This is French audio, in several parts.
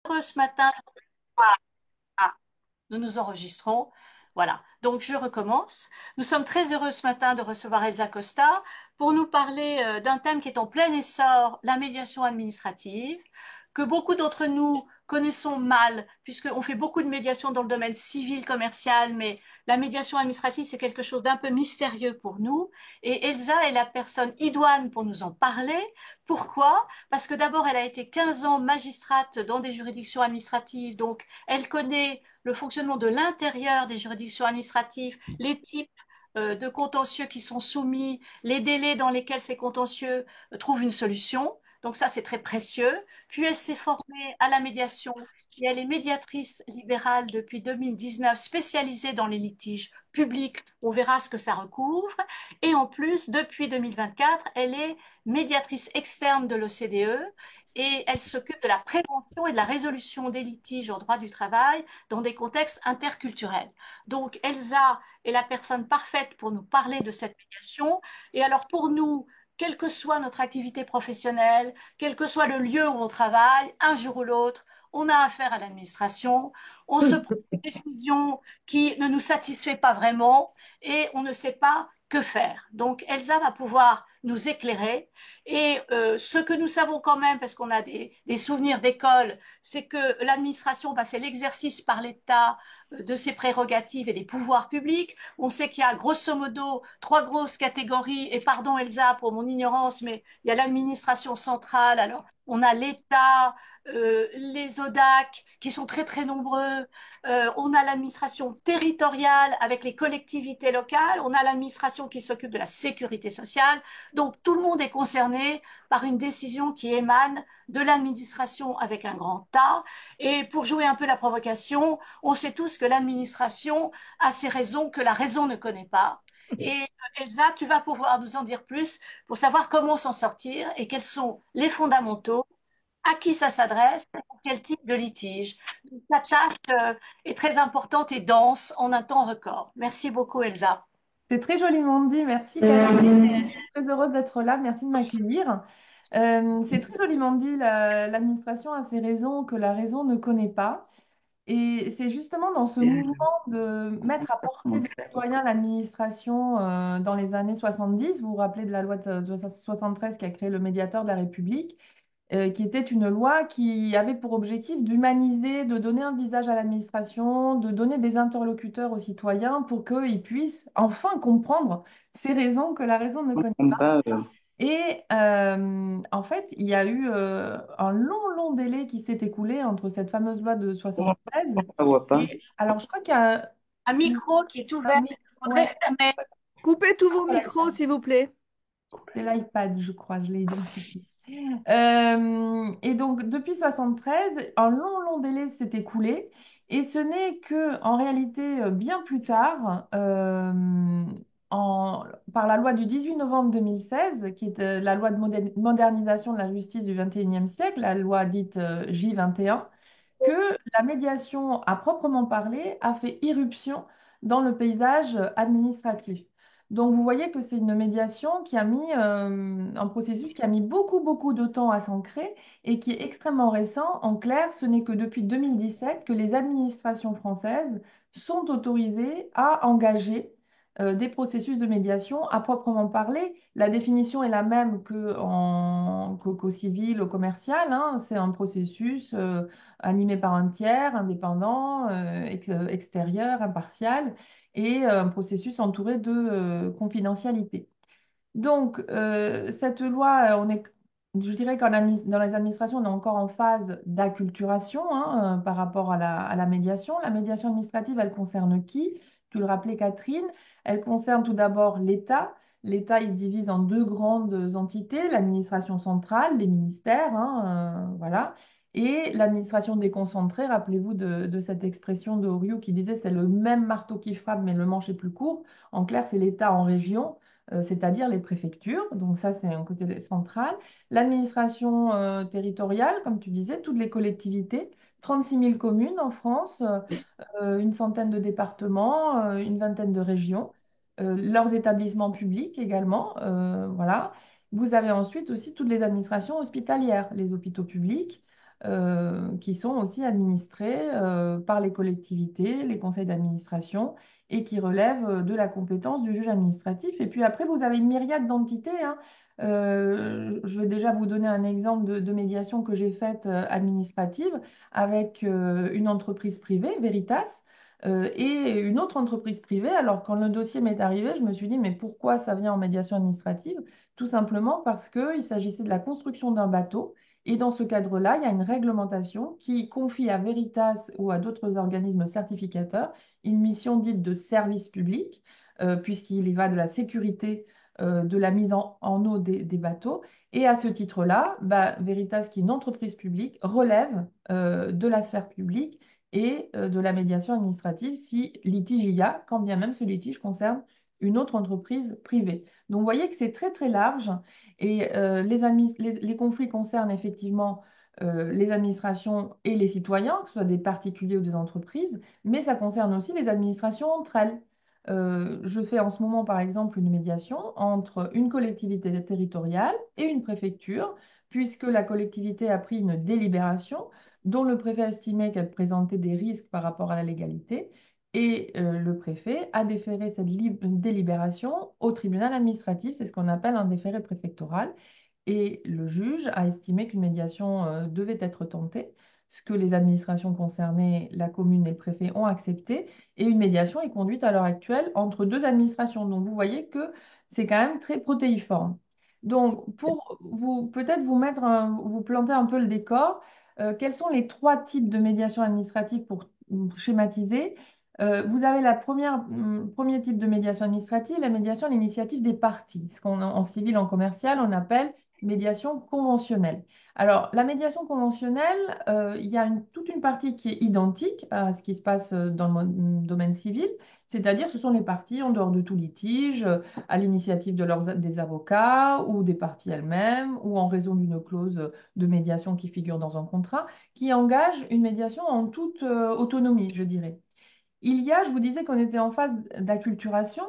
Heureux ce matin. Ah, nous nous enregistrons. Voilà. Donc, je recommence. Nous sommes très heureux ce matin de recevoir Elsa Costa pour nous parler d'un thème qui est en plein essor, la médiation administrative, que beaucoup d'entre nous connaissons mal, puisqu'on fait beaucoup de médiation dans le domaine civil, commercial, mais la médiation administrative, c'est quelque chose d'un peu mystérieux pour nous. Et Elsa est la personne idoine pour nous en parler. Pourquoi? Parce que d'abord, elle a été 15 ans magistrate dans des juridictions administratives, donc elle connaît le fonctionnement de l'intérieur des juridictions administratives, les types de contentieux qui sont soumis, les délais dans lesquels ces contentieux trouvent une solution. Donc ça, c'est très précieux. Puis elle s'est formée à la médiation et elle est médiatrice libérale depuis 2019, spécialisée dans les litiges publics. On verra ce que ça recouvre. Et en plus, depuis 2024, elle est médiatrice externe de l'OCDE et elle s'occupe de la prévention et de la résolution des litiges en droit du travail dans des contextes interculturels. Donc Elsa est la personne parfaite pour nous parler de cette médiation. Et alors pour nous, quelle que soit notre activité professionnelle, quel que soit le lieu où on travaille, un jour ou l'autre, on a affaire à l'administration, on se prend une décision qui ne nous satisfait pas vraiment et on ne sait pas que faire. Donc Elsa va pouvoir nous éclairer. Et ce que nous savons quand même, parce qu'on a des souvenirs d'école, c'est que l'administration, bah, c'est l'exercice par l'État de ses prérogatives et des pouvoirs publics. On sait qu'il y a grosso modo trois grosses catégories, et pardon Elsa pour mon ignorance, mais il y a l'administration centrale, alors on a l'État, les ODAC qui sont très très nombreux, on a l'administration territoriale avec les collectivités locales, on a l'administration qui s'occupe de la sécurité sociale. Donc tout le monde est concerné par une décision qui émane de l'administration avec un grand A. Et pour jouer un peu la provocation, on sait tous que l'administration a ses raisons que la raison ne connaît pas. Et Elsa, tu vas pouvoir nous en dire plus pour savoir comment s'en sortir et quels sont les fondamentaux, à qui ça s'adresse, pour quel type de litige. Donc, ta tâche est très importante et dense en un temps record. Merci beaucoup, Elsa. C'est très joliment dit, merci Catherine. Je suis très heureuse d'être là, merci de m'accueillir. C'est très joliment dit, l'administration a ses raisons que la raison ne connaît pas. Et c'est justement dans ce mouvement de mettre à portée des citoyens l'administration dans les années 70, vous vous rappelez de la loi de 73 qui a créé le médiateur de la République, qui était une loi qui avait pour objectif d'humaniser, de donner un visage à l'administration, de donner des interlocuteurs aux citoyens pour qu'ils puissent enfin comprendre ces raisons que la raison ne connaît pas. Pas, Et en fait, il y a eu un long, long délai qui s'est écoulé entre cette fameuse loi de comment 73. on la voit pas? Et alors, je crois qu'il y a Un micro qui est un ouvert. Il faudrait ouais, fermer. Coupez tous vos voilà, micros, s'il vous plaît. c'est l'iPad, je crois, je l'ai identifié. Et donc, depuis 73, un long, long délai s'est écoulé. Et ce n'est que, en réalité, bien plus tard, par la loi du 18 novembre 2016, qui est la loi de modernisation de la justice du 21e siècle, la loi dite J21, que la médiation, à proprement parler, a fait irruption dans le paysage administratif. Donc, vous voyez que c'est une médiation qui a mis un processus qui a mis beaucoup, beaucoup de temps à s'ancrer et qui est extrêmement récent. En clair, ce n'est que depuis 2017 que les administrations françaises sont autorisées à engager des processus de médiation à proprement parler. La définition est la même qu'au civil, au commercial, hein. C'est un processus animé par un tiers, indépendant, extérieur, impartial et un processus entouré de confidentialité. Donc, cette loi, je dirais dans les administrations, on est encore en phase d'acculturation hein, par rapport à la médiation. La médiation administrative, elle concerne qui? Tu le rappelais, Catherine, elle concerne tout d'abord l'État. L'État, il se divise en deux grandes entités, l'administration centrale, les ministères, hein, voilà, et l'administration déconcentrée. Rappelez-vous de cette expression de Oriot qui disait c'est le même marteau qui frappe, mais le manche est plus court. En clair, c'est l'État en région, c'est-à-dire les préfectures. Donc ça, c'est un côté central. L'administration territoriale, comme tu disais, toutes les collectivités, 36 000 communes en France, une centaine de départements, une vingtaine de régions, leurs établissements publics également, voilà. Vous avez ensuite aussi toutes les administrations hospitalières, les hôpitaux publics, qui sont aussi administrés par les collectivités, les conseils d'administration, et qui relèvent de la compétence du juge administratif. Et puis après, vous avez une myriade d'entités, hein. Je vais déjà vous donner un exemple de médiation que j'ai faite administrative avec une entreprise privée, Veritas, et une autre entreprise privée. Alors, quand le dossier m'est arrivé, je me suis dit, mais pourquoi ça vient en médiation administrative? Tout simplement parce qu'il s'agissait de la construction d'un bateau. Et dans ce cadre-là, il y a une réglementation qui confie à Veritas ou à d'autres organismes certificateurs une mission dite de service public, puisqu'il y va de la sécurité de la mise en eau des bateaux. Et à ce titre-là, bah, Veritas, qui est une entreprise publique, relève de la sphère publique et de la médiation administrative si litige il y a, quand bien même ce litige concerne une autre entreprise privée. Donc, vous voyez que c'est très, très large et les conflits concernent effectivement les administrations et les citoyens, que ce soit des particuliers ou des entreprises, mais ça concerne aussi les administrations entre elles. Je fais en ce moment, par exemple, une médiation entre une collectivité territoriale et une préfecture, puisque la collectivité a pris une délibération dont le préfet estimait qu'elle présentait des risques par rapport à la légalité, et le préfet a déféré cette délibération au tribunal administratif, c'est ce qu'on appelle un déféré préfectoral, et le juge a estimé qu'une médiation devait être tentée, ce que les administrations concernées, la commune et le préfet, ont accepté, et une médiation est conduite à l'heure actuelle entre deux administrations. Donc vous voyez que c'est quand même très protéiforme. Donc pour vous peut-être vous planter un peu le décor, quels sont les trois types de médiation administrative pour schématiser? Vous avez premier type de médiation administrative, la médiation à l'initiative des parties, ce qu'on en civil, en commercial, on appelle médiation conventionnelle. Alors, la médiation conventionnelle, il y a toute une partie qui est identique à ce qui se passe dans le domaine civil, c'est-à-dire ce sont les parties en dehors de tout litige, à l'initiative des avocats ou des parties elles-mêmes, ou en raison d'une clause de médiation qui figure dans un contrat, qui engage une médiation en toute autonomie, je dirais. Je vous disais qu'on était en phase d'acculturation.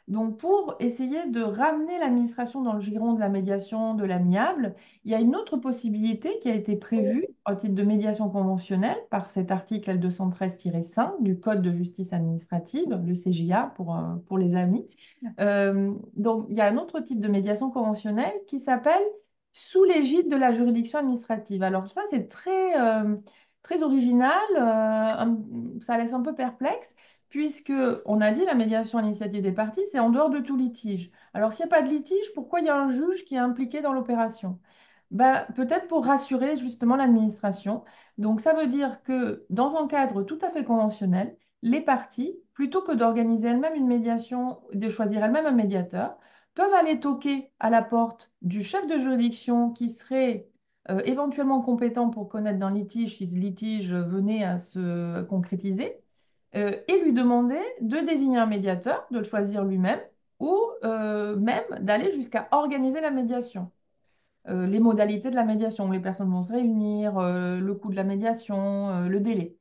Donc, pour essayer de ramener l'administration dans le giron de la médiation, de l'amiable, il y a une autre possibilité qui a été prévue au titre de médiation conventionnelle par cet article L213-5 du Code de justice administrative, le CJA pour les amis. Donc, il y a un autre type de médiation conventionnelle qui s'appelle sous l'égide de la juridiction administrative. Alors, ça, c'est très original, ça laisse un peu perplexe, puisque on a dit la médiation à l'initiative des parties, c'est en dehors de tout litige. Alors, s'il n'y a pas de litige, pourquoi il y a un juge qui est impliqué dans l'opération? Bah, peut-être pour rassurer justement l'administration. Donc, ça veut dire que dans un cadre tout à fait conventionnel, les parties, plutôt que d'organiser elles-mêmes une médiation, de choisir elles-mêmes un médiateur, peuvent aller toquer à la porte du chef de juridiction qui serait éventuellement compétent pour connaître d'un litige si ce litige venait à se concrétiser, et lui demander de désigner un médiateur, de le choisir lui-même, ou même d'aller jusqu'à organiser la médiation. Les modalités de la médiation, où les personnes vont se réunir, le coût de la médiation, le délai.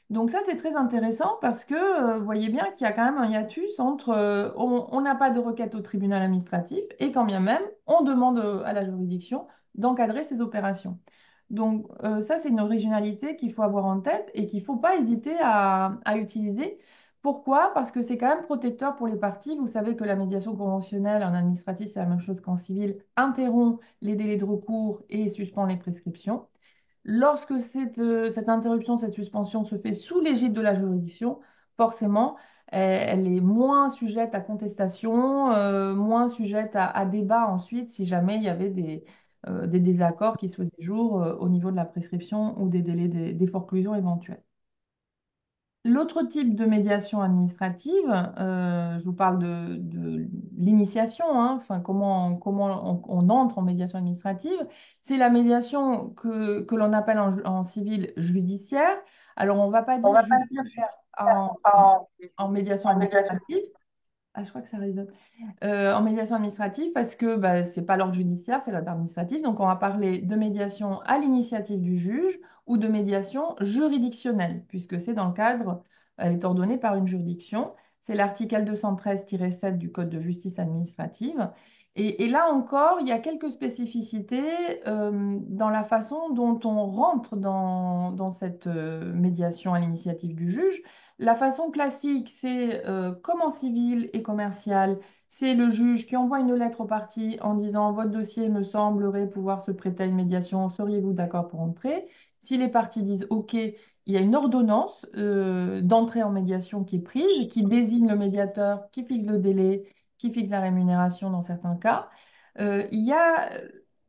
Donc ça, c'est très intéressant parce que vous voyez bien qu'il y a quand même un hiatus entre on n'a pas de requête au tribunal administratif et quand bien même on demande à la juridiction d'encadrer ces opérations. Donc ça, c'est une originalité qu'il faut avoir en tête et qu'il ne faut pas hésiter à utiliser. Pourquoi? Parce que c'est quand même protecteur pour les parties. Vous savez que la médiation conventionnelle en administratif, c'est la même chose qu'en civil, interrompt les délais de recours et suspend les prescriptions. Lorsque cette interruption, cette suspension se fait sous l'égide de la juridiction, forcément, elle est moins sujette à contestation, moins sujette à débat ensuite si jamais il y avait des désaccords qui se faisaient jour au niveau de la prescription ou des délais des forclusions éventuelles. L'autre type de médiation administrative, je vous parle de l'initiation, hein, enfin comment on entre en médiation administrative, c'est la médiation que l'on appelle en civil judiciaire. Alors on ne va pas On dire va pas dire judiciaire en médiation en médiation. administrative. Ah, je crois que ça résonne. En médiation administrative parce que bah, ce n'est pas l'ordre judiciaire, c'est l'ordre administratif. Donc, on va parler de médiation à l'initiative du juge ou de médiation juridictionnelle, puisque c'est dans le cadre, elle est ordonnée par une juridiction. C'est l'article 213-7 du Code de justice administrative. Et là encore, il y a quelques spécificités dans la façon dont on rentre dans cette médiation à l'initiative du juge. La façon classique, c'est comme en civil et commercial, c'est le juge qui envoie une lettre aux parties en disant votre dossier me semblerait pouvoir se prêter à une médiation, seriez-vous d'accord pour entrer? Si les parties disent OK, il y a une ordonnance d'entrée en médiation qui est prise, qui désigne le médiateur, qui fixe le délai, qui fixe la rémunération dans certains cas. Il y a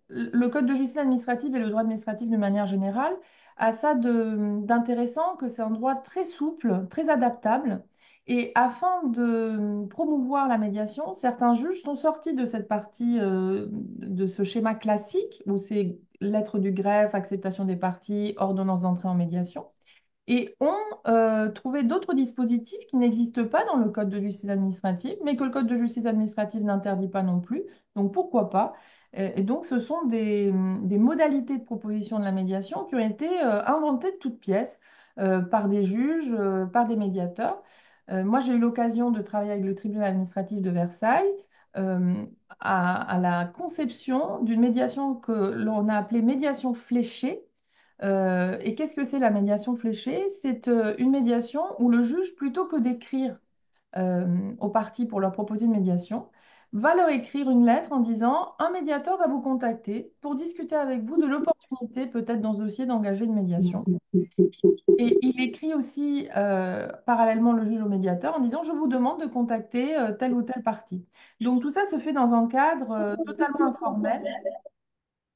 le Code de justice administrative et le droit administratif de manière générale a ça d'intéressant que c'est un droit très souple, très adaptable. Et afin de promouvoir la médiation, certains juges sont sortis de cette partie, de ce schéma classique où c'est lettre du greffe, acceptation des parties, ordonnance d'entrée en médiation et ont trouvé d'autres dispositifs qui n'existent pas dans le Code de justice administrative, mais que le Code de justice administrative n'interdit pas non plus. Donc pourquoi pas? Et donc ce sont des modalités de proposition de la médiation qui ont été inventées de toutes pièces par des juges, par des médiateurs. Moi, j'ai eu l'occasion de travailler avec le tribunal administratif de Versailles. euh, à la conception d'une médiation que l'on a appelée médiation fléchée, et qu'est-ce que c'est la médiation fléchée? C'est une médiation où le juge, plutôt que d'écrire aux parties pour leur proposer une médiation, va leur écrire une lettre en disant, un médiateur va vous contacter pour discuter avec vous de l'opportunité, peut-être dans ce dossier, d'engager une médiation. Et il écrit aussi parallèlement le juge au médiateur en disant, je vous demande de contacter telle ou telle partie. Donc tout ça se fait dans un cadre totalement informel.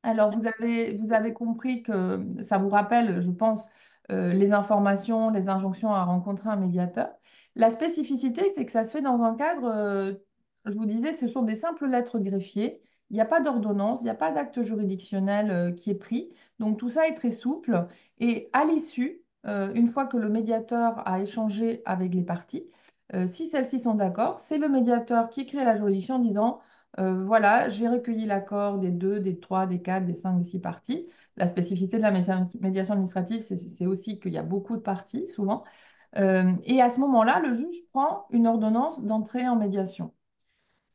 Alors, vous avez compris que ça vous rappelle, je pense, les informations, les injonctions à rencontrer un médiateur. La spécificité, c'est que ça se fait dans un cadre, je vous disais, ce sont des simples lettres greffiées. Il n'y a pas d'ordonnance, il n'y a pas d'acte juridictionnel qui est pris. Donc, tout ça est très souple. Et à l'issue, une fois que le médiateur a échangé avec les parties, si celles-ci sont d'accord, c'est le médiateur qui écrit à la juridiction en disant voilà, j'ai recueilli l'accord des deux, des trois, des quatre, des cinq, des six parties. La spécificité de la médiation administrative, c'est aussi qu'il y a beaucoup de parties, souvent. Et à ce moment-là, le juge prend une ordonnance d'entrée en médiation.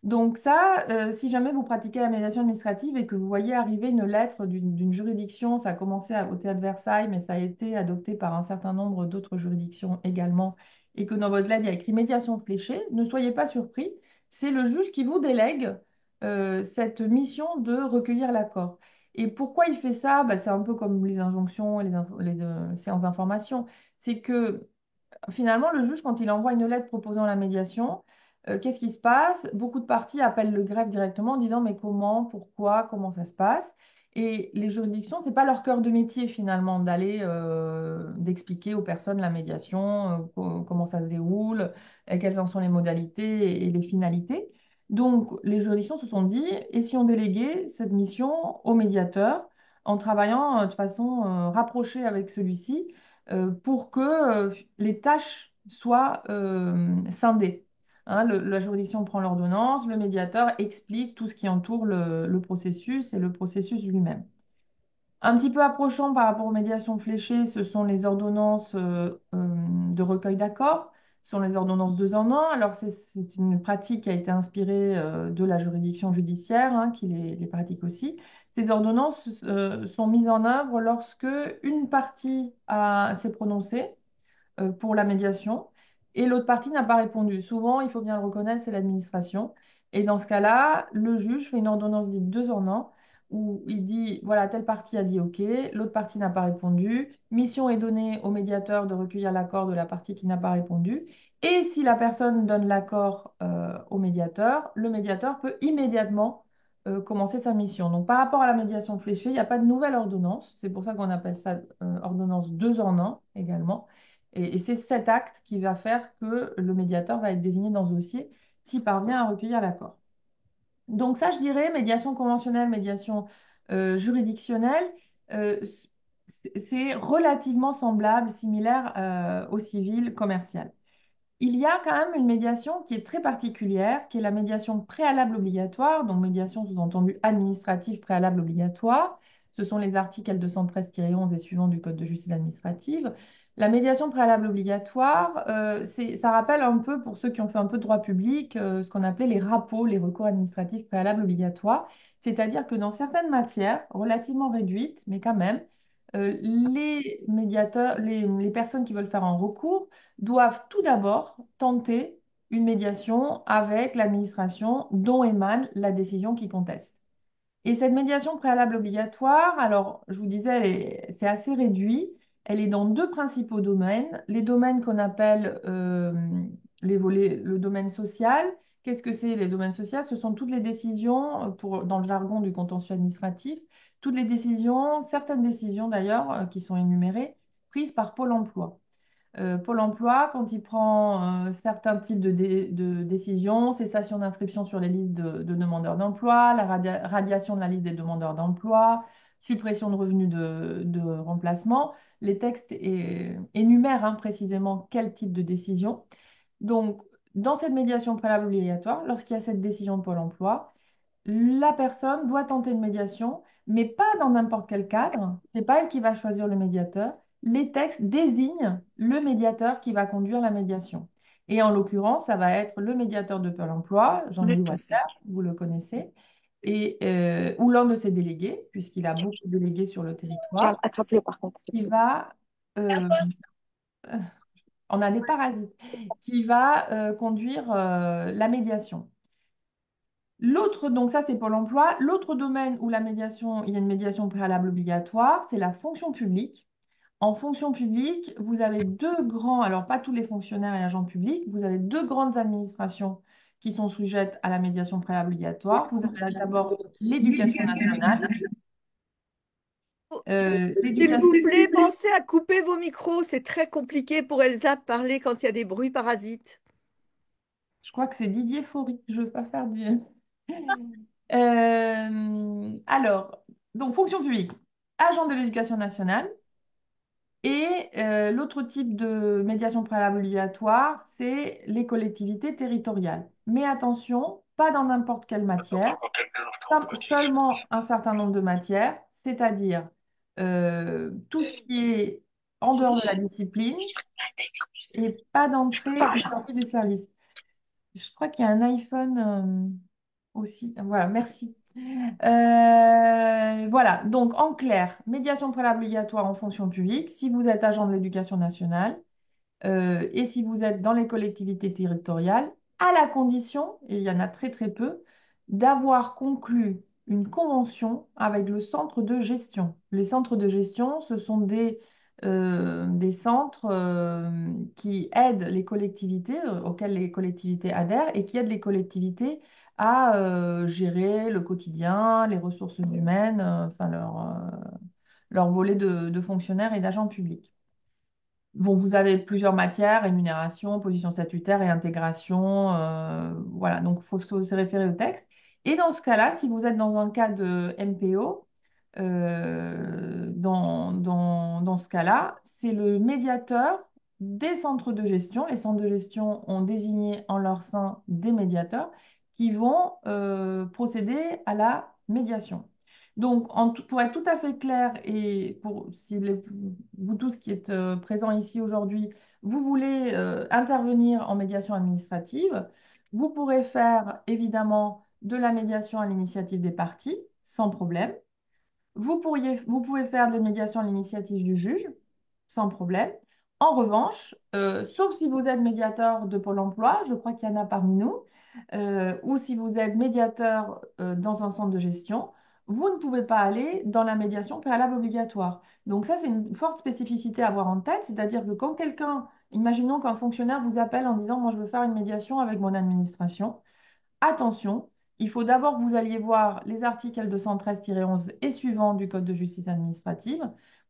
Donc ça, si jamais vous pratiquez la médiation administrative et que vous voyez arriver une lettre d'une juridiction, ça a commencé au théâtre Versailles, mais ça a été adopté par un certain nombre d'autres juridictions également, et que dans votre lettre, il y a écrit médiation fléchée, ne soyez pas surpris, c'est le juge qui vous délègue cette mission de recueillir l'accord. Et pourquoi il fait ça? Bah, c'est un peu comme les injonctions et les séances d'information. C'est que finalement, le juge, quand il envoie une lettre proposant la médiation, qu'est-ce qui se passe? Beaucoup de parties appellent le greffe directement en disant mais comment, pourquoi, comment ça se passe? Et les juridictions, c'est pas leur cœur de métier finalement d'aller d'expliquer aux personnes la médiation, comment ça se déroule, quelles en sont les modalités et les finalités. Donc les juridictions se sont dit et si on déléguait cette mission au médiateur en travaillant de façon rapprochée avec celui-ci pour que les tâches soient scindées. Hein, la juridiction prend l'ordonnance, le médiateur explique tout ce qui entoure le processus et le processus lui-même. Un petit peu approchant par rapport aux médiations fléchées, ce sont les ordonnances de recueil d'accords, ce sont les ordonnances 2 en 1. Alors, c'est une pratique qui a été inspirée de la juridiction judiciaire, hein, qui les pratique aussi. Ces ordonnances sont mises en œuvre lorsque une partie s'est prononcée pour la médiation et l'autre partie n'a pas répondu. Souvent, il faut bien le reconnaître, c'est l'administration. Et dans ce cas-là, le juge fait une ordonnance dite 2 en 1 où il dit, voilà, telle partie a dit OK, l'autre partie n'a pas répondu. Mission est donnée au médiateur de recueillir l'accord de la partie qui n'a pas répondu. Et si la personne donne l'accord au médiateur, le médiateur peut immédiatement commencer sa mission. Donc, par rapport à la médiation fléchée, il n'y a pas de nouvelle ordonnance. C'est pour ça qu'on appelle ça ordonnance 2 en 1 également. Et c'est cet acte qui va faire que le médiateur va être désigné dans ce dossier s'il parvient à recueillir l'accord. Donc ça, je dirais, médiation conventionnelle, médiation juridictionnelle, euh, c'est relativement semblable, similaire au civil commercial. Il y a quand même une médiation qui est très particulière, qui est la médiation préalable obligatoire, donc médiation sous-entendu administrative préalable obligatoire. Ce sont les articles L213-11 et suivants du Code de justice administrative. La médiation préalable obligatoire, ça rappelle un peu, pour ceux qui ont fait un peu de droit public, ce qu'on appelait les RAPO, les recours administratifs préalables obligatoires. C'est-à-dire que dans certaines matières, relativement réduites, mais quand même, les médiateurs, les personnes qui veulent faire un recours doivent tout d'abord tenter une médiation avec l'administration dont émane la décision qui conteste. Et cette médiation préalable obligatoire, alors je vous disais, c'est assez réduit. Elle est dans deux principaux domaines. Les domaines qu'on appelle les volets, le domaine social. Qu'est-ce que c'est les domaines sociaux? Ce sont toutes les décisions, dans le jargon du contentieux administratif, toutes les décisions, certaines décisions d'ailleurs, qui sont énumérées, prises par Pôle emploi. Pôle emploi, quand il prend certains types de décisions, cessation d'inscription sur les listes de demandeurs d'emploi, la radiation de la liste des demandeurs d'emploi, suppression de revenus de remplacement, les textes énumèrent précisément quel type de décision. Donc, dans cette médiation préalable obligatoire, lorsqu'il y a cette décision de Pôle emploi, la personne doit tenter une médiation, mais pas dans n'importe quel cadre. C'est pas elle qui va choisir le médiateur. Les textes désignent le médiateur qui va conduire la médiation. Et en l'occurrence, ça va être le médiateur de Pôle emploi, Jean-Louis Walter, vous le connaissez, ou l'un de ses délégués, puisqu'il a beaucoup de délégués sur le territoire, qui va, euh, on a des parasites, qui va conduire la médiation. L'autre, donc ça c'est Pôle emploi. L'autre domaine où la médiation, il y a une médiation préalable obligatoire, c'est la fonction publique. En fonction publique, vous avez deux grands, alors pas tous les fonctionnaires et agents publics, vous avez deux grandes administrations qui sont sujettes à la médiation préalable obligatoire. Vous avez d'abord l'éducation nationale. S'il L'éducation, vous plaît, pensez à couper vos micros. C'est très compliqué pour Elsa de parler quand il y a des bruits parasites. je crois que c'est Didier Faury, je ne veux pas faire du... alors, donc fonction publique, agent de l'éducation nationale. Et l'autre type de médiation préalable obligatoire, c'est les collectivités territoriales. Mais attention, pas dans n'importe quelle matière, seulement un certain nombre de matières, c'est-à-dire tout ce qui est en dehors de la discipline et pas d'entrée ou sortie du service. Je crois qu'il y a un iPhone aussi. Voilà, merci. Voilà, donc en clair, médiation préalable obligatoire en fonction publique, si vous êtes agent de l'éducation nationale et si vous êtes dans les collectivités territoriales, à la condition, et il y en a très très peu, d'avoir conclu une convention avec le centre de gestion. Les centres de gestion, ce sont des centres qui aident les collectivités, auxquels les collectivités adhèrent, et qui aident les collectivités à gérer le quotidien, les ressources humaines, enfin leur volet de fonctionnaires et d'agents publics. Bon, vous avez plusieurs matières, rémunération, position statutaire et intégration. Voilà, donc il faut se référer au texte. Et dans ce cas-là, si vous êtes dans un cas de MPO, dans ce cas-là, c'est le médiateur des centres de gestion. Les centres de gestion ont désigné en leur sein des médiateurs qui vont procéder à la médiation. Donc, pour être tout à fait clair et pour si vous tous qui êtes présents ici aujourd'hui, vous voulez intervenir en médiation administrative, vous pourrez faire évidemment de la médiation à l'initiative des parties, sans problème. Vous pouvez faire de la médiation à l'initiative du juge, sans problème. En revanche, sauf si vous êtes médiateur de Pôle emploi, je crois qu'il y en a parmi nous, ou si vous êtes médiateur dans un centre de gestion, vous ne pouvez pas aller dans la médiation préalable obligatoire. Donc ça, c'est une forte spécificité à avoir en tête, c'est-à-dire que quand quelqu'un, imaginons qu'un fonctionnaire vous appelle en disant, moi je veux faire une médiation avec mon administration, attention, il faut d'abord que vous alliez voir les articles L213-11 et suivants du Code de justice administrative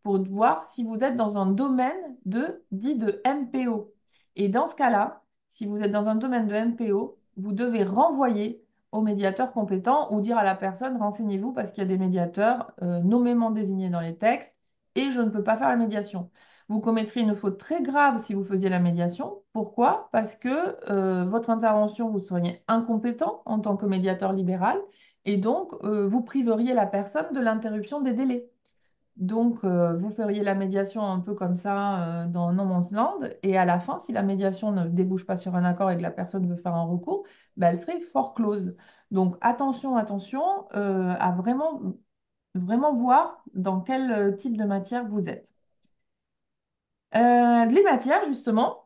pour voir si vous êtes dans un domaine dit de MPO. Et dans ce cas-là, si vous êtes dans un domaine de MPO, vous devez renvoyer au médiateur compétent ou dire à la personne, renseignez-vous parce qu'il y a des médiateurs nommément désignés dans les textes et je ne peux pas faire la médiation. Vous commettriez une faute très grave si vous faisiez la médiation. Pourquoi? Parce que votre intervention, vous seriez incompétent en tant que médiateur libéral et donc vous priveriez la personne de l'interruption des délais. Donc, vous feriez la médiation un peu comme ça dans No Man's Land. Et à la fin, si la médiation ne débouche pas sur un accord et que la personne veut faire un recours, ben, elle serait foreclose. Donc, attention, attention à vraiment, vraiment voir dans quel type de matière vous êtes. Les matières, justement.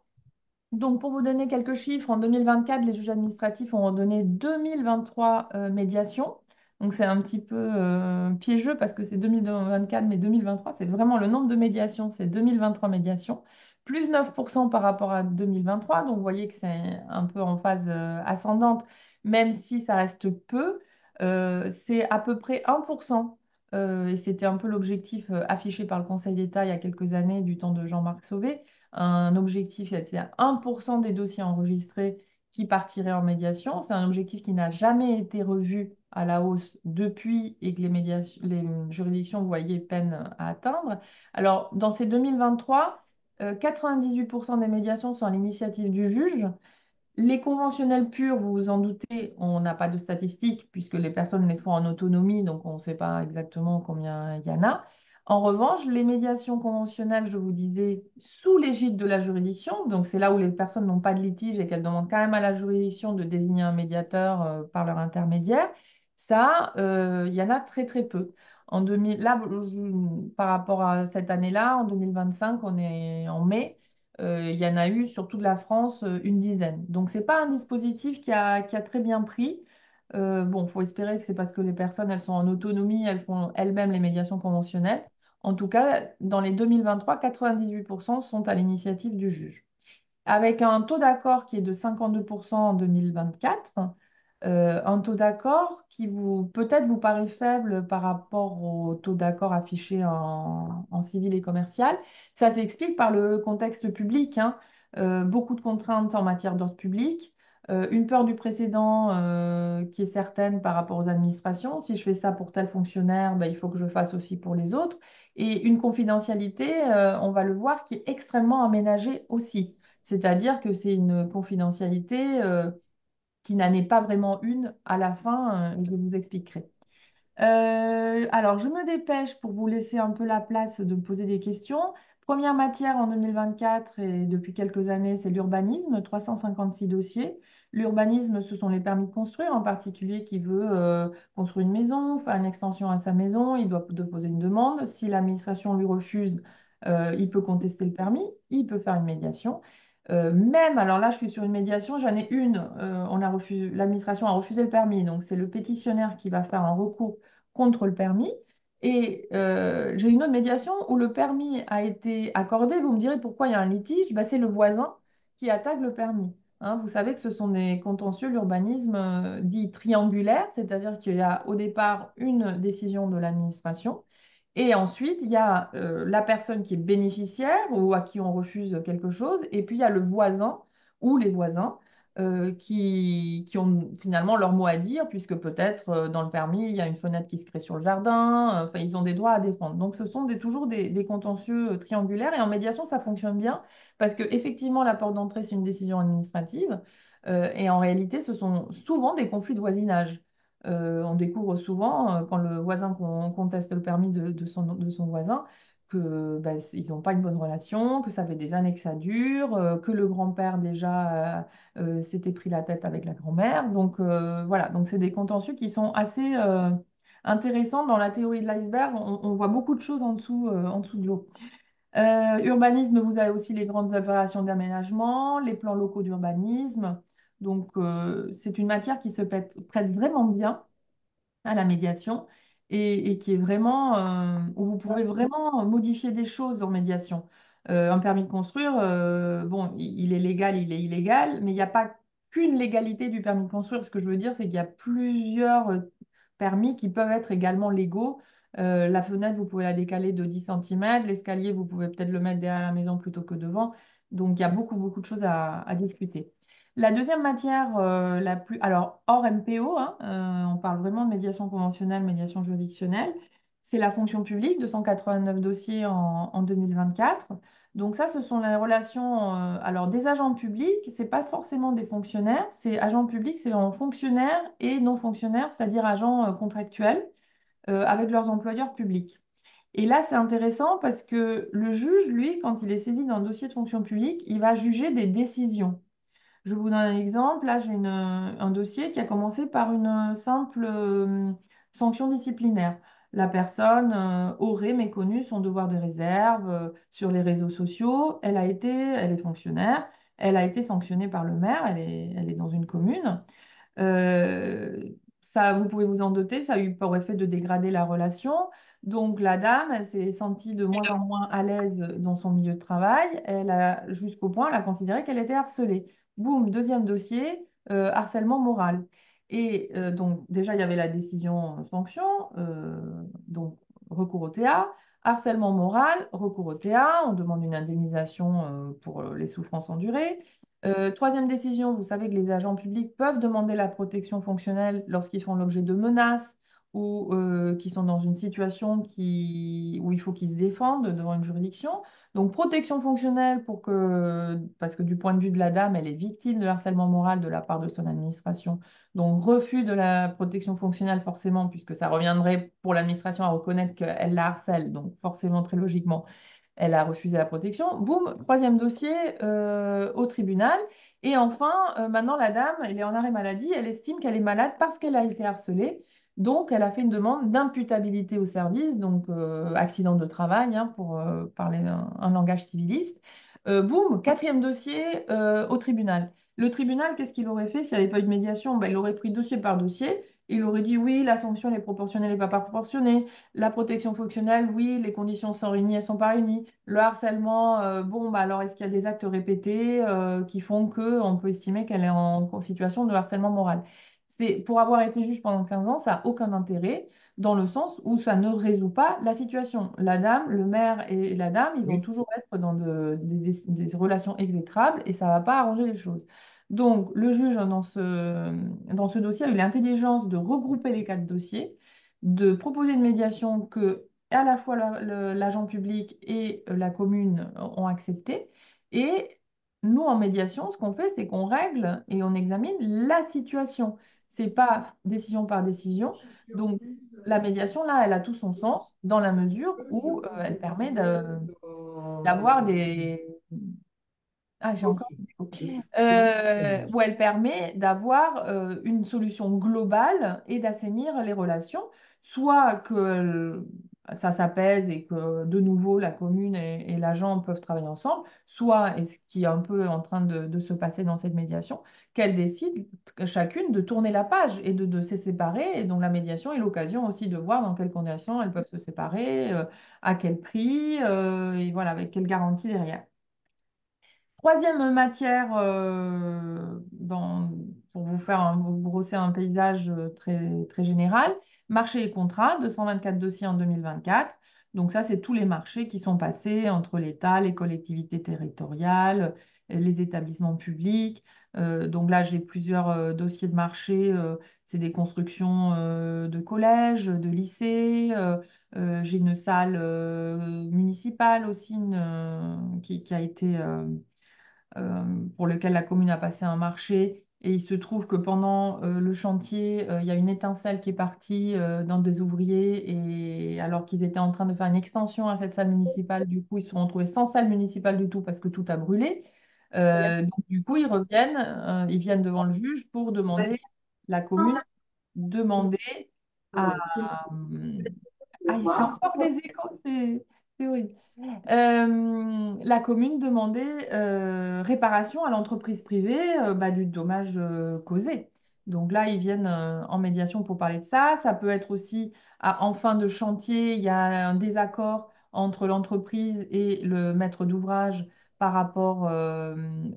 Donc, pour vous donner quelques chiffres, en 2024, les juges administratifs ont ordonné 2023 médiations. Donc, c'est un petit peu piégeux parce que c'est 2024, mais 2023, c'est vraiment le nombre de médiations, c'est 2023 médiations, plus 9% par rapport à 2023. Donc, vous voyez que c'est un peu en phase ascendante, même si ça reste peu. C'est à peu près 1%. Et c'était un peu l'objectif affiché par le Conseil d'État il y a quelques années du temps de Jean-Marc Sauvé, un objectif, il y a 1% des dossiers enregistrés qui partiraient en médiation. C'est un objectif qui n'a jamais été revu à la hausse depuis et que les juridictions, vous voyez, peinent à atteindre. Alors, dans ces 2023, 98% des médiations sont à l'initiative du juge. Les conventionnels purs, vous vous en doutez, on n'a pas de statistiques puisque les personnes les font en autonomie, donc on ne sait pas exactement combien il y en a. En revanche, les médiations conventionnelles, je vous disais, sous l'égide de la juridiction, donc c'est là où les personnes n'ont pas de litige et qu'elles demandent quand même à la juridiction de désigner un médiateur par leur intermédiaire, ça, il y en a très très peu. En 2000, là, par rapport à cette année-là, en 2025, on est en mai. Il y en a eu sur toute la France une dizaine. Donc, ce n'est pas un dispositif qui a très bien pris. Bon, il faut espérer que c'est parce que les personnes, elles sont en autonomie, elles font elles-mêmes les médiations conventionnelles. En tout cas, dans les 2023, 98% sont à l'initiative du juge avec un taux d'accord qui est de 52% en 2024, un taux d'accord qui vous peut-être vous paraît faible par rapport au taux d'accord affiché en civil et commercial. Ça s'explique par le contexte public, hein. Beaucoup de contraintes en matière d'ordre public, une peur du précédent qui est certaine par rapport aux administrations. Si je fais ça pour tel fonctionnaire, ben, il faut que je fasse aussi pour les autres. Et une confidentialité, on va le voir, qui est extrêmement aménagée aussi. C'est-à-dire que c'est une confidentialité qui n'en est pas vraiment une à la fin, je vous expliquerai. Alors, je me dépêche pour vous laisser un peu la place de me poser des questions. Première matière en 2024 et depuis quelques années, c'est l'urbanisme, 356 dossiers. L'urbanisme, ce sont les permis de construire, en particulier qui veut construire une maison, faire une extension à sa maison, il doit déposer une demande. Si l'administration lui refuse, il peut contester le permis, il peut faire une médiation. Même, alors là, je suis sur une médiation, j'en ai une, l'administration a refusé le permis, donc c'est le pétitionnaire qui va faire un recours contre le permis. Et j'ai une autre médiation où le permis a été accordé. Vous me direz pourquoi il y a un litige? Bah, c'est le voisin qui attaque le permis. Hein, vous savez que ce sont des contentieux, l'urbanisme dit triangulaire, c'est-à-dire qu'il y a au départ une décision de l'administration. Et ensuite, il y a la personne qui est bénéficiaire ou à qui on refuse quelque chose. Et puis, il y a le voisin ou les voisins qui ont finalement leur mot à dire, puisque peut-être dans le permis, il y a une fenêtre qui se crée sur le jardin. Enfin, ils ont des droits à défendre. Donc, ce sont toujours des contentieux triangulaires. Et en médiation, ça fonctionne bien parce que effectivement, la porte d'entrée, c'est une décision administrative. Et en réalité, ce sont souvent des conflits de voisinage. On découvre souvent, quand le voisin conteste le permis de son voisin, que bah, ils n'ont pas une bonne relation, que ça fait des années que ça dure, que le grand-père déjà s'était pris la tête avec la grand-mère. Donc voilà, donc c'est des contentieux qui sont assez intéressants dans la théorie de l'iceberg. On voit beaucoup de choses en dessous de l'eau. Urbanisme, vous avez aussi les grandes opérations d'aménagement, les plans locaux d'urbanisme. Donc, c'est une matière qui se prête vraiment bien à la médiation et qui est vraiment où vous pouvez vraiment modifier des choses en médiation. Un permis de construire, bon, il est légal, il est illégal, mais il n'y a pas qu'une légalité du permis de construire. Ce que je veux dire, c'est qu'il y a plusieurs permis qui peuvent être également légaux. La fenêtre, vous pouvez la décaler de 10 centimètres. L'escalier, vous pouvez peut-être le mettre derrière la maison plutôt que devant. Donc, il y a beaucoup, beaucoup de choses à discuter. La deuxième matière, la plus, alors hors MPO, hein, on parle vraiment de médiation conventionnelle, médiation juridictionnelle, c'est la fonction publique, 289 dossiers en 2024. Donc ça, ce sont les relations, alors des agents publics, c'est pas forcément des fonctionnaires, c'est agents publics, c'est en fonctionnaires et non fonctionnaires, c'est-à-dire agents contractuels avec leurs employeurs publics. Et là, c'est intéressant parce que le juge, lui, quand il est saisi d'un dossier de fonction publique, il va juger des décisions. Je vous donne un exemple. Là, j'ai un dossier qui a commencé par une simple sanction disciplinaire. La personne aurait méconnu son devoir de réserve sur les réseaux sociaux. Elle est fonctionnaire. Elle a été sanctionnée par le maire. Elle est dans une commune. Euh, Ça, vous pouvez vous en doter, ça a eu pour effet de dégrader la relation. Donc la dame, elle s'est sentie de moins en moins à l'aise dans son milieu de travail. Jusqu'au point, elle a considéré qu'elle était harcelée. Boum, deuxième dossier, harcèlement moral. Et donc déjà, il y avait la décision sanction, donc recours au TA. Harcèlement moral, recours au TA, on demande une indemnisation pour les souffrances endurées. Troisième décision, vous savez que les agents publics peuvent demander la protection fonctionnelle lorsqu'ils font l'objet de menaces ou qui sont dans une situation où il faut qu'ils se défendent devant une juridiction. Donc protection fonctionnelle parce que du point de vue de la dame, elle est victime de harcèlement moral de la part de son administration. Donc refus de la protection fonctionnelle forcément, puisque ça reviendrait pour l'administration à reconnaître qu'elle la harcèle, donc forcément très logiquement elle a refusé la protection. Boum, troisième dossier au tribunal. Et enfin, maintenant, la dame, elle est en arrêt maladie. Elle estime qu'elle est malade parce qu'elle a été harcelée. Donc, elle a fait une demande d'imputabilité au service, donc accident de travail, hein, pour parler un langage civiliste. Boum, quatrième dossier au tribunal. Le tribunal, qu'est-ce qu'il aurait fait s'il n'y avait pas eu de médiation? Ben, il aurait pris dossier par dossier. Il aurait dit oui, la sanction elle est proportionnelle et pas proportionnée. La protection fonctionnelle, oui, les conditions sont réunies, elles sont pas réunies. Le harcèlement, bon, bah alors est-ce qu'il y a des actes répétés qui font qu'on peut estimer qu'elle est en situation de harcèlement moral? Pour avoir été juge pendant 15 ans, ça n'a aucun intérêt dans le sens où ça ne résout pas la situation. La dame, le maire et la dame, ils vont toujours être dans des relations exécrables et ça ne va pas arranger les choses. Donc, le juge, dans ce dossier, a eu l'intelligence de regrouper les quatre dossiers, de proposer une médiation que à la fois l'agent public et la commune ont accepté. Et nous, en médiation, ce qu'on fait, c'est qu'on règle et on examine la situation. C'est pas décision par décision. Donc, la médiation, là, elle a tout son sens dans la mesure où elle permet d'avoir des... Ah, j'ai encore... où elle permet d'avoir une solution globale et d'assainir les relations, soit que ça s'apaise et que de nouveau la commune et l'agent peuvent travailler ensemble, soit, et ce qui est un peu en train de se passer dans cette médiation, qu'elles décident chacune de tourner la page et de se séparer. Et donc la médiation est l'occasion aussi de voir dans quelles conditions elles peuvent se séparer, à quel prix, et voilà, avec quelle garantie derrière. Troisième matière, pour vous brosser un paysage très, très général, marché et contrat, 224 dossiers en 2024. Donc ça, c'est tous les marchés qui sont passés entre l'État, les collectivités territoriales, les établissements publics. Donc là, j'ai plusieurs dossiers de marché. C'est des constructions de collèges, de lycées. J'ai une salle municipale aussi qui a été pour lequel la commune a passé un marché. Et il se trouve que pendant le chantier, il y a une étincelle qui est partie dans des ouvriers. Et alors qu'ils étaient en train de faire une extension à cette salle municipale, du coup, ils se sont retrouvés sans salle municipale du tout parce que tout a brûlé. Donc, du coup, ils viennent devant le juge pour demander, la commune, demander à... Ah, il fait encore des échos, c'est horrible. La commune demandait réparation à l'entreprise privée du dommage causé. Donc là, ils viennent en médiation pour parler de ça. Ça peut être aussi en fin de chantier, il y a un désaccord entre l'entreprise et le maître d'ouvrage par rapport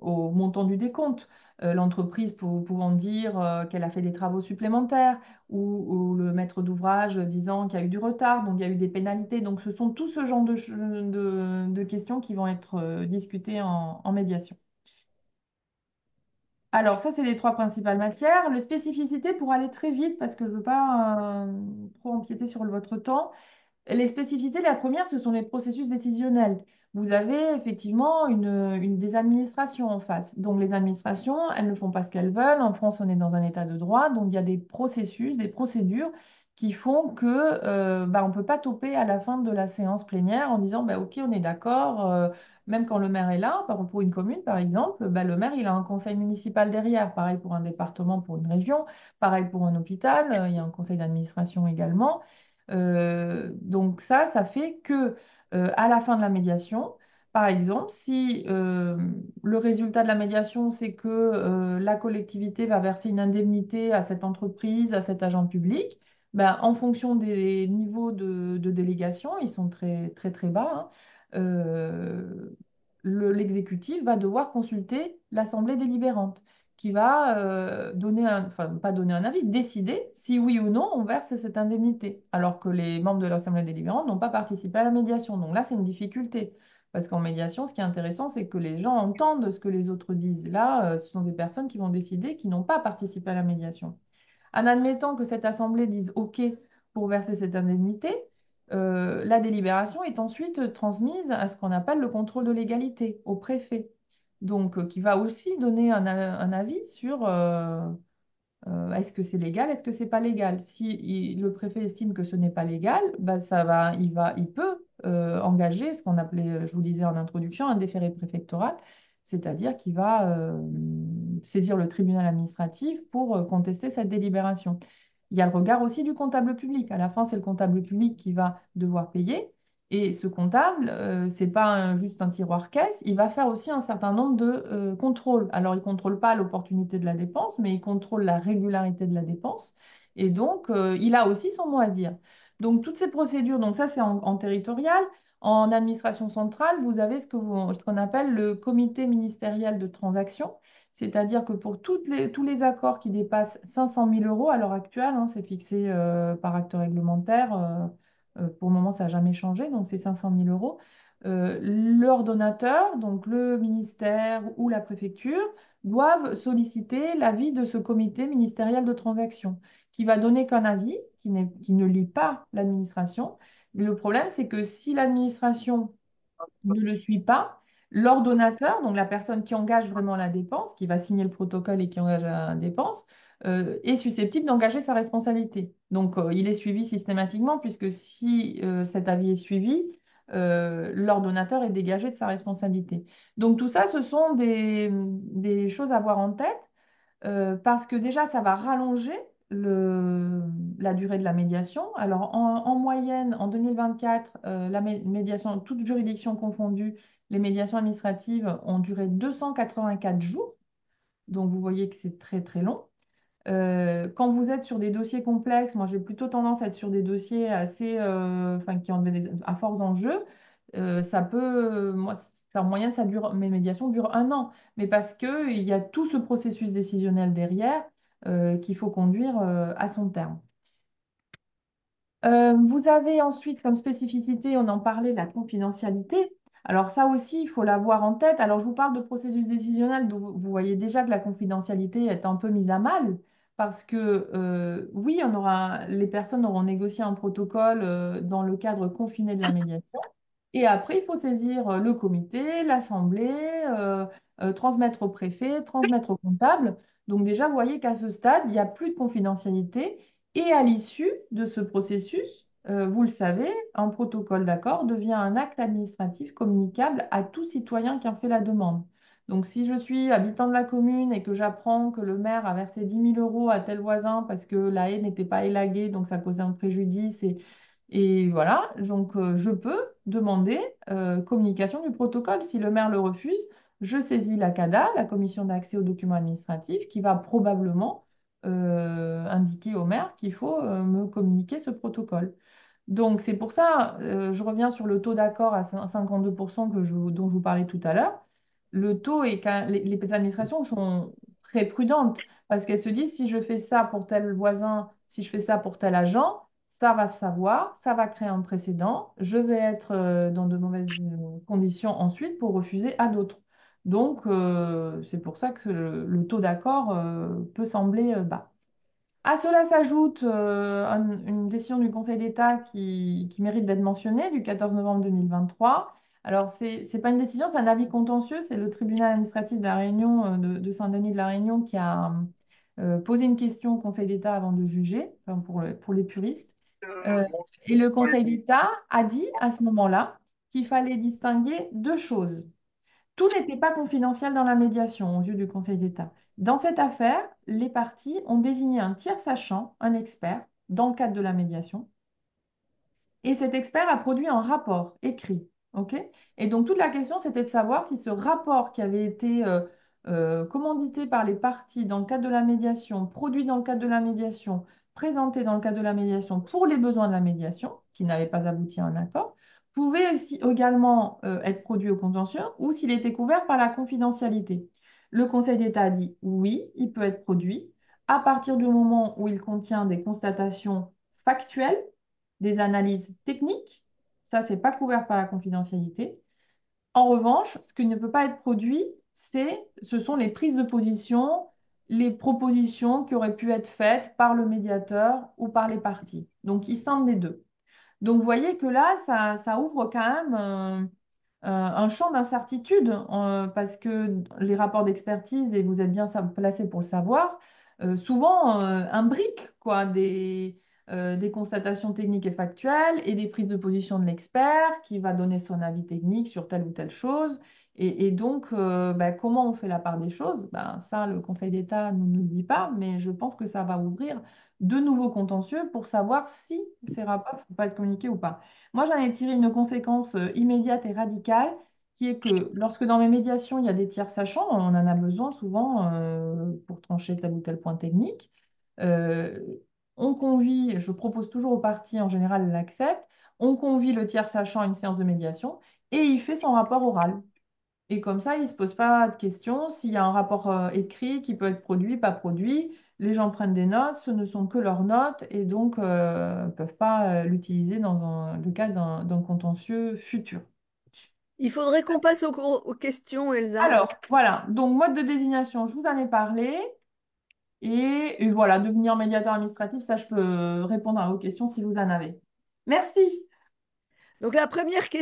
au montant du décompte. L'entreprise pouvant dire qu'elle a fait des travaux supplémentaires ou le maître d'ouvrage disant qu'il y a eu du retard, donc il y a eu des pénalités. Donc ce sont tout ce genre de questions qui vont être discutées en médiation. Alors ça, c'est les trois principales matières. Les spécificités pour aller très vite, parce que je ne veux pas trop empiéter sur votre temps. Les spécificités, la première, ce sont les processus décisionnels. Vous avez effectivement des administrations en face. Donc les administrations, elles ne font pas ce qu'elles veulent. En France, on est dans un état de droit, donc il y a des processus, des procédures qui font que on ne peut pas toper à la fin de la séance plénière en disant bah, OK, on est d'accord, même quand le maire est là, pour une commune par exemple, bah, le maire il a un conseil municipal derrière, pareil pour un département, pour une région, pareil pour un hôpital, il y a un conseil d'administration également. Donc ça fait que à la fin de la médiation, par exemple, si le résultat de la médiation, c'est que la collectivité va verser une indemnité à cette entreprise, à cet agent public, ben, en fonction des niveaux de délégation, ils sont très très très bas, hein, l'exécutif va devoir consulter l'assemblée délibérante qui va enfin pas donner un avis, décider si oui ou non on verse cette indemnité, alors que les membres de l'assemblée délibérante n'ont pas participé à la médiation. Donc là, c'est une difficulté. Parce qu'en médiation, ce qui est intéressant, c'est que les gens entendent ce que les autres disent. Là, ce sont des personnes qui vont décider qui n'ont pas participé à la médiation. En admettant que cette assemblée dise OK pour verser cette indemnité, la délibération est ensuite transmise à ce qu'on appelle le contrôle de légalité, au préfet. Donc, qui va aussi donner un avis sur est-ce que c'est légal, est-ce que c'est pas légal? Si le préfet estime que ce n'est pas légal, bah, il peut engager ce qu'on appelait, je vous disais en introduction, un déféré préfectoral, c'est-à-dire qu'il va saisir le tribunal administratif pour contester cette délibération. Il y a le regard aussi du comptable public. À la fin, c'est le comptable public qui va devoir payer. Et ce comptable, c'est pas juste un tiroir caisse, il va faire aussi un certain nombre de contrôles. Alors, il ne contrôle pas l'opportunité de la dépense, mais il contrôle la régularité de la dépense. Et donc, il a aussi son mot à dire. Donc, toutes ces procédures, donc ça, c'est en territorial. En administration centrale, vous avez ce qu'on appelle le comité ministériel de transaction. C'est-à-dire que pour tous les accords qui dépassent 500 000 euros à l'heure actuelle, hein, c'est fixé par acte réglementaire. Pour le moment, ça n'a jamais changé, donc c'est 500 000 euros. Leurs donateurs, donc le ministère ou la préfecture, doivent solliciter l'avis de ce comité ministériel de transaction, qui va donner qu'un avis, qui ne lit pas l'administration. Mais le problème, c'est que si l'administration ne le suit pas, l'ordonnateur, donc la personne qui engage vraiment la dépense, qui va signer le protocole et qui engage la dépense, est susceptible d'engager sa responsabilité. Donc, il est suivi systématiquement, puisque si cet avis est suivi, l'ordonnateur est dégagé de sa responsabilité. Donc, tout ça, ce sont des choses à avoir en tête parce que déjà, ça va rallonger la durée de la médiation. Alors, en moyenne, en 2024, la médiation, toutes juridictions confondues, les médiations administratives ont duré 284 jours. Donc, vous voyez que c'est très, très long. Quand vous êtes sur des dossiers complexes, moi j'ai plutôt tendance à être sur des dossiers assez, enfin, qui ont à forts enjeux. Ça peut, moi, en moyenne, mes médiations durent un an, mais parce que il y a tout ce processus décisionnel derrière qu'il faut conduire à son terme. Vous avez ensuite comme spécificité, on en parlait, la confidentialité. Alors ça aussi, il faut l'avoir en tête. Alors je vous parle de processus décisionnel, donc vous voyez déjà que la confidentialité est un peu mise à mal parce que oui, les personnes auront négocié un protocole dans le cadre confiné de la médiation. Et après, il faut saisir le comité, l'assemblée, transmettre au préfet, transmettre au comptable. Donc déjà, vous voyez qu'à ce stade, il n'y a plus de confidentialité. Et à l'issue de ce processus, vous le savez, un protocole d'accord devient un acte administratif communicable à tout citoyen qui en fait la demande. Donc si je suis habitant de la commune et que j'apprends que le maire a versé 10 000 € à tel voisin parce que la haie n'était pas élaguée, donc ça causait un préjudice et voilà, donc je peux demander communication du protocole. Si le maire le refuse, je saisis la CADA, la commission d'accès aux documents administratifs, qui va probablement indiquer au maire qu'il faut me communiquer ce protocole. Donc c'est pour ça, je reviens sur le taux d'accord à 52% dont je vous parlais tout à l'heure. Le taux est les administrations sont très prudentes parce qu'elles se disent si je fais ça pour tel voisin, si je fais ça pour tel agent, ça va se savoir, ça va créer un précédent, je vais être dans de mauvaises conditions ensuite pour refuser à d'autres. Donc, c'est pour ça que le taux d'accord peut sembler bas. À cela s'ajoute une décision du Conseil d'État qui mérite d'être mentionnée du 14 novembre 2023. Alors, c'est pas une décision, c'est un avis contentieux. C'est le tribunal administratif de la Réunion, de Saint-Denis de la Réunion, qui a poser une question au Conseil d'État avant de juger, enfin, pour les puristes. Euh, et le Conseil d'État a dit à ce moment-là qu'il fallait distinguer deux choses. Tout n'était pas confidentiel dans la médiation aux yeux du Conseil d'État. Dans cette affaire, les parties ont désigné un tiers sachant, un expert, dans le cadre de la médiation, et cet expert a produit un rapport écrit. OK? Et donc, toute la question, c'était de savoir si ce rapport qui avait été commandité par les parties dans le cadre de la médiation, produit dans le cadre de la médiation, présenté dans le cadre de la médiation pour les besoins de la médiation, qui n'avait pas abouti à un accord, pouvait aussi également être produit au contentieux ou s'il était couvert par la confidentialité. Le Conseil d'État a dit oui, il peut être produit à partir du moment où il contient des constatations factuelles, des analyses techniques. Ça, c'est pas couvert par la confidentialité. En revanche, ce qui ne peut pas être produit, ce sont les prises de position, les propositions qui auraient pu être faites par le médiateur ou par les parties. Donc, ils scindent les deux. Donc, vous voyez que là, ça ouvre quand même un champ d'incertitude parce que les rapports d'expertise, et vous êtes bien placé pour le savoir, souvent imbriquent quoi, des constatations techniques et factuelles et des prises de position de l'expert qui va donner son avis technique sur telle ou telle chose. Et donc, comment on fait la part des choses? Ben, ça, le Conseil d'État ne nous le dit pas, mais je pense que ça va ouvrir de nouveaux contentieux pour savoir si ces rapports ne vont pas être communiqués ou pas. Moi, j'en ai tiré une conséquence immédiate et radicale, qui est que lorsque dans mes médiations, il y a des tiers sachants, on en a besoin souvent pour trancher tel ou tel point technique. euh, on convie, je propose toujours aux parties, en général, elles l'acceptent, on convie le tiers sachant à une séance de médiation et il fait son rapport oral. Et comme ça, il ne se pose pas de questions. S'il y a un rapport écrit qui peut être produit, pas produit, les gens prennent des notes, ce ne sont que leurs notes et donc ne peuvent pas l'utiliser dans le cadre d'un contentieux futur. Il faudrait qu'on passe aux questions, Elsa. Alors, voilà, donc mode de désignation, je vous en ai parlé. Et voilà, devenir médiateur administratif, ça, je peux répondre à vos questions si vous en avez. Merci. Donc la première question.